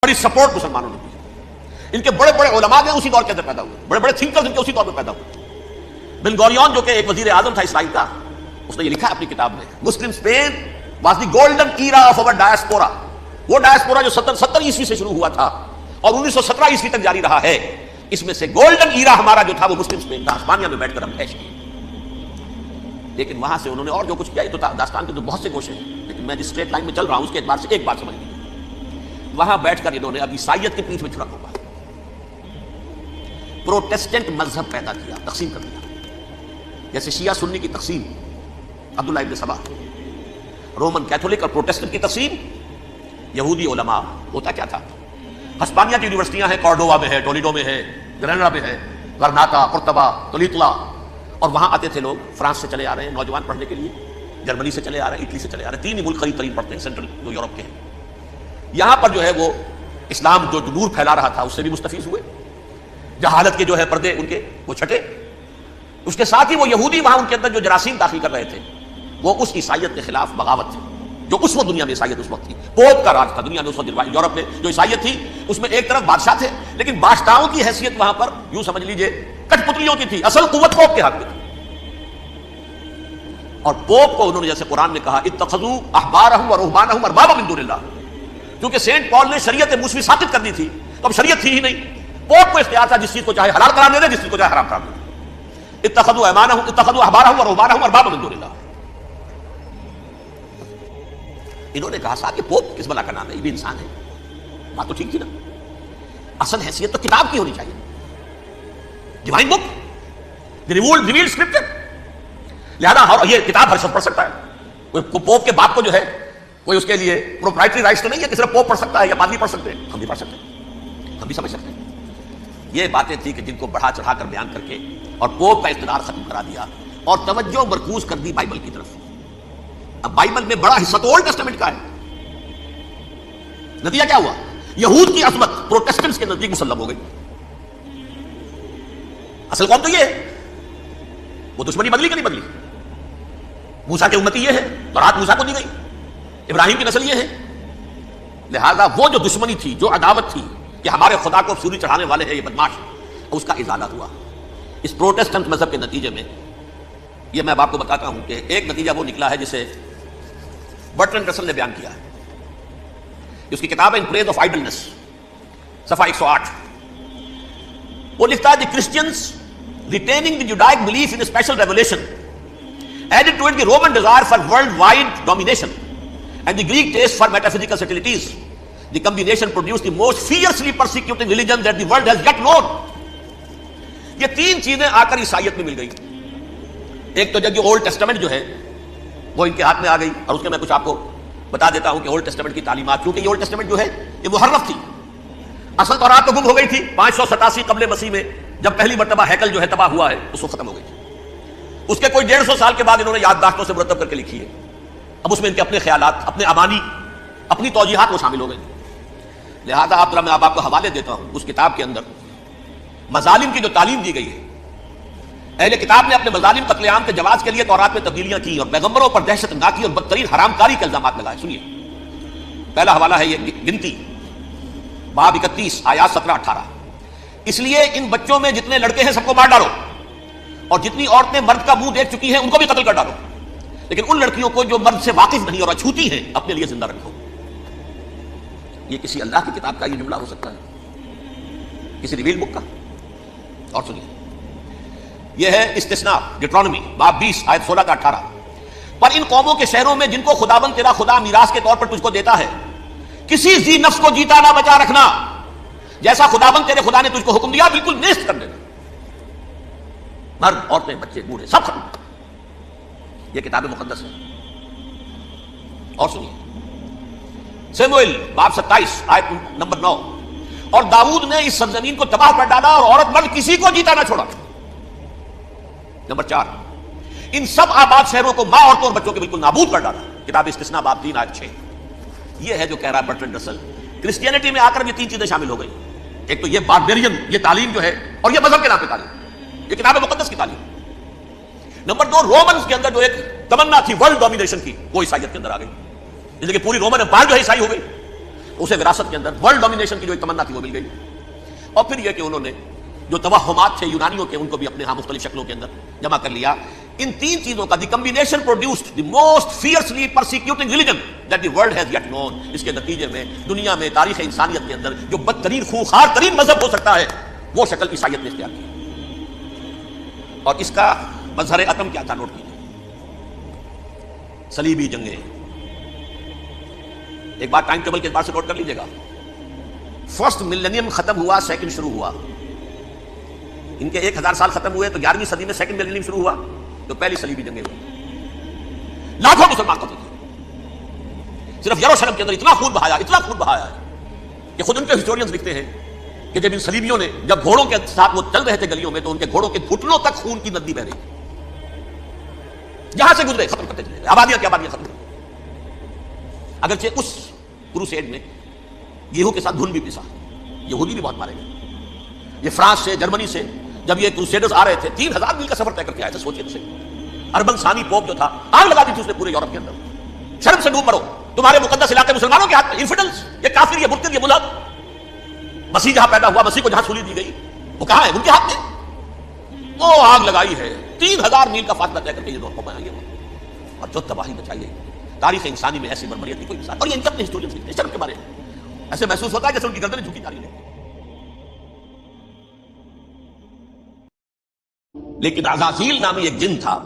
بڑی سپورٹ مسلمانوں نے دی. ان کے بڑے بڑے علماء ہیں اسی دور کے اندر پیدا ہوئے, بڑے بڑے تھنکرز ان کے اسی دور میں پیدا ہوئے. بن گوریون جو کہ ایک وزیر اعظم تھا اسرائیل کا, اس نے یہ لکھا ہے اپنی کتاب میں, Muslim Spain was the golden era of our diaspora. وہ ڈائسپورا جو 70 عیسوی سے شروع ہوا تھا اور 1917 عیسوی تک جاری رہا ہے, اس میں سے گولڈن ایرا ہمارا جو تھا وہ مسلم اسپین تھا. ہسپانیہ میں بیٹھ کر ہم پیش کیے, لیکن وہاں سے انہوں نے اور جو کچھ کیا, یہ تو داستان کے تو بہت سے گوشے ہیں, لیکن میں جس اسٹریٹ لائن میں چل رہا ہوں اس کے اعتبار سے ایک بات سمجھ لیجیے. وہاں بیٹھ کر انہوں نے اب عیسائیت کی پیٹھ میں چھڑک ہوگا پروٹیسٹنٹ مذہب پیدا کیا, تقسیم کر دیا. جیسے شیعہ سنی کی تقسیم, عبداللہ ابن سبا, رومن کیتھولک اور پروٹیسٹنٹ کی تقسیم, یہودی علماء. ہوتا کیا تھا, ہسپانیہ کی یونیورسٹیاں ہیں, کارڈووا میں ہے, ٹولیڈو میں ہے, گریناڈا میں ہے, غرناطہ, قرطبہ, تولیتلا, اور وہاں آتے تھے لوگ فرانس سے چلے آ رہے ہیں نوجوان پڑھنے کے لیے, جرمنی سے چلے آ رہے ہیں, اٹلی سے چلے آ رہے ہیں. 3 ہی ملک قریب ترین پڑھتے ہیں سینٹرل جو یورپ کے ہیں. یہاں پر جو ہے وہ اسلام جو نور پھیلا رہا تھا اس سے بھی مستفیض ہوئے, جہالت کے جو ہے پردے ان کے وہ چھٹے. اس کے ساتھ ہی وہ یہودی وہاں ان کے اندر جو جراثیم داخل کر رہے تھے وہ اس عیسائیت کے خلاف بغاوت تھی جو اس وقت دنیا میں عیسائیت اس وقت تھی. پوپ کا راج تھا دنیا میں اس وقت. یورپ میں جو عیسائیت تھی اس میں ایک طرف بادشاہ تھے, لیکن بادشاہوں کی حیثیت وہاں پر یوں سمجھ لیجئے کٹ پتلیوں کی تھی, اصل قوت پوپ کے ہاتھ میں تھی. اور پوپ کو انہوں نے جیسے قرآن نے کہا اتخذوا احبارهم ورهبانهم اربابا من دون اللہ, کیونکہ سینٹ پال نے شریعت موسوی ثابت کر دی تھی تو اب شریعت تھی ہی نہیں. پوپ کو اختیار تھا جس چیز کو چاہے حلال قرار دے دے, جس چیز کو چاہے حرام قرار دے دے. اتخذوا احبارهم ورهبانهم اربابا من دون اللہ. انہوں نے کہا صاحب کہ پوپ کس بلا کا نام ہے, یہ بھی انسان ہے. بات تو ٹھیک تھی نا, اصل حیثیت تو کتاب کی ہونی چاہیے, ڈیوائن بک, ریویلڈ اسکرپچر. لہذا یہ کتاب ہر شخص پڑھ سکتا ہے. کوئی پوپ کے باپ کو جو ہے کوئی اس کے لیے پروپرائٹری رائٹس تو نہیں ہے کہ صرف پوپ پڑھ سکتا ہے یا پادری پڑھ سکتے ہیں. ہم بھی پڑھ سکتے ہیں, ہم بھی سمجھ سکتے ہیں. یہ باتیں تھی کہ جن کو بڑھا چڑھا کر بیان کر کے اور پوپ کا اقتدار ختم کرا دیا اور توجہ مرکوز کر دی بائبل کی طرف. اب بائبل میں بڑا حصہ تو اولڈ ٹیسٹمنٹ کا ہے. نتیجہ کیا ہوا, یہود کی عظمت پروٹیسٹنٹس کے نزدیک مسلم ہو گئی. اصل قوم تو یہ ہے, وہ دشمنی بدلی کہ نہیں بدلی. موسیٰ کی امتی یہ ہے, برات موسیٰ کو دی گئی, ابراہیم کی نسل یہ ہے. لہذا وہ جو دشمنی تھی, جو عداوت تھی کہ ہمارے خدا کو سوری چڑھانے والے ہیں یہ بدماش, اس کا ازالہ ہوا اس پروٹیسٹنٹ مذہب کے نتیجے میں. یہ میں اب آپ کو بتاتا ہوں کہ ایک نتیجہ وہ نکلا ہے جسے برٹرنڈ رسل نے بیان کیا ہے. اس کی کتاب ہے ان پریز آف آئیڈلنس, صفحہ 108. وہ لکھتا ہے the Christians retaining the Judaic belief in special revelation added to it the Roman desire for worldwide domination and the Greek taste for metaphysical subtleties. The combination produced the most fiercely persecuting religion that the world has yet known. یہ 3 چیزیں آ کر عیسائیت میں مل گئی. ایک تو جب اولڈ ٹیسٹمنٹ جو ہے وہ ان کے ہاتھ میں آ گئی, اور اس کے میں کچھ آپ کو بتا دیتا ہوں کہ اولڈ ٹیسٹمنٹ کی تعلیمات, کیونکہ یہ اولڈ ٹیسٹمنٹ جو ہے یہ محرف تھی. اصل تورات تو گم ہو گئی تھی 587 قبل مسیح میں, جب پہلی مرتبہ ہیکل جو ہے تباہ ہوا ہے اس کو ختم ہو گئی تھی. اس کے کوئی 150 سال کے بعد انہوں نے یادداشتوں سے مرتب کر کے لکھی ہے. اب اس میں ان کے اپنے خیالات, اپنے امانی, اپنی توجیحات وہ شامل ہو گئے. لہذا میں آپ کو حوالے دیتا ہوں اس کتاب کے اندر مظالم کی جو تعلیم دی گئی ہے. اہل کتاب نے اپنے مظالم قتل عام کے جواز کے لیے تورات میں تبدیلیاں کی اور پیغمبروں پر دہشت ناکی اور بدترین حرام کاری کے الزامات لگائے. سنیے, پہلا حوالہ ہے یہ گنتی باب 31 آیات 17-18. اس لیے ان بچوں میں جتنے لڑکے ہیں سب کو مار ڈالو, اور جتنی عورتیں مرد کا منہ دیکھ چکی ہیں ان کو بھی قتل کر ڈالو, لیکن ان لڑکیوں کو جو مرد سے واقف نہیں اور اچھوتی ہیں اپنے لیے زندہ رکھو. یہ کسی اللہ کی کتاب کا یہ جملہ ہو سکتا ہے, کسی ریویل بک کا؟ اور سنیے, یہ ہے استثناء ڈیٹرانومی باب 20 آیت 16-18. پر ان قوموں کے شہروں میں جن کو خداوند تیرا خدا میراث کے طور پر تجھ کو دیتا ہے, کسی ذی نفس کو جیتا نہ بچا رکھنا, جیسا خداوند تیرے خدا نے تجھ کو حکم دیا بالکل نیست کر دینا. مرد, عورتیں, بچے, بوڑھے سب ختم. یہ کتاب مقدس ہے. اور سنیے, سیموئیل باب 27 آیت نمبر 9. اور داؤد نے اس سرزمین کو تباہ کر ڈالا اور عورت مرد کسی کو جیتا نہ چھوڑا. نمبر 4, ان سب آباد شہروں کو ماں, عورتوں اور بچوں کے بالکل نابود کر ڈالا. کتاب استثناء باب 3 آیت 6. یہ ہے جو کہہ رہا ہے برٹرنڈ رسل. کرسچینٹی میں آ کر یہ 3 چیزیں شامل ہو گئی. ایک تو یہ باربیرین, یہ تعلیم جو ہے, اور یہ مذہب کے نام پہ تعلیم, یہ کتاب مقدس کی تعلیم. نمبر 2, رومنز کے اندر جو ایک تمنا تھی ورلڈ ڈومینیشن کی, وہ عیسائیت کے اندر آ گئی. جیسے کہ پوری رومن امپائر جو ہے عیسائی ہو گئی. اسے وراثت کے اندر ورلڈ ڈومینیشن کی جو ایک تمنا تھی وہ مل گئی. اور پھر یہ کہ انہوں نے جو توہمات تھے یونانیوں کے ان کو بھی اپنے ہاں مختلف شکلوں کے اندر جمع کر لیا. ان تین چیزوں کا the combination produced the most fiercely persecuting religion that the world has yet known. اس کے نتیجے میں دنیا میں تاریخ انسانیت کے اندر جو بدترین خونخوار ترین مذہب ہو سکتا ہے وہ شکل عیسائیت نے اختیار کی. اور اس کا مظہر عتم کیا تھا نوٹ کیجیے. صلیبی جنگیں. ایک بات ٹائم ٹیبل کے اعتبار سے نوٹ کر لیجیے گا. فرسٹ ملینیم ختم ہوا, سیکنڈ شروع ہوا. ان کے 1000 سال ختم ہوئے تو 11ویں صدی میں سیکنڈ ملینیم شروع ہوا تو پہلی صلیبی جنگیں ہوئی. لاکھوں مسلمان قتل کیے. صرف یروشلم کے اندر اتنا خون بہایا ہے کہ خود ان کے ہسٹورینز لکھتے ہیں کہ جب ان صلیبیوں نے جب گھوڑوں کے ساتھ وہ چل رہے تھے گلیوں میں تو ان کے گھوڑوں کے گھٹنوں تک خون کی ندی بہ رہی. جہاں سے گزرے ختم کرتے چلے گئے, آبادیاں کی آبادیاں ختم. اگرچہ اس کروسیڈ میں گیہوں کے ساتھ دھن بھی پسا, یہودی بھی بہت مارے گئے. یہ فرانس سے, جرمنی سے جب یہ کروسیڈرز آ رہے تھے 3000 میل کا سفر طے کر کے آئے تھے. سوچیے اسے. اربن ثانی پوپ جو تھا آگ لگا دی تھی اس نے پورے یورپ کے اندر. شرم سے ڈوب مرو, تمہارے مقدس علاقے مسلمانوں کے ہاتھ میں. انفیڈلز, یہ کافر, یہ مرتد, یہ ملحد. مسیح جہاں پیدا ہوا, مسیح کو جہاں سولی دی گئی, وہ کہاں ہے؟ ان کے ہاتھ میں. وہ آگ لگائی ہے, 3000 میل کا فاصلہ طے کر کے یہ دور کو بنائی ہے. اور جو تباہی مچائی ہے تاریخ انسانی میں ایسی بربریت کی کوئی مثال. اور یہ ان کے اپنے ہسٹورینز لکھتے ہیں شرم کے بارے میں. ایسے محسوس ہوتا ہے جیسے ان کی گردنیں جھکی جا رہی ہیں. لیکن عزازیل نامی ایک جن تھا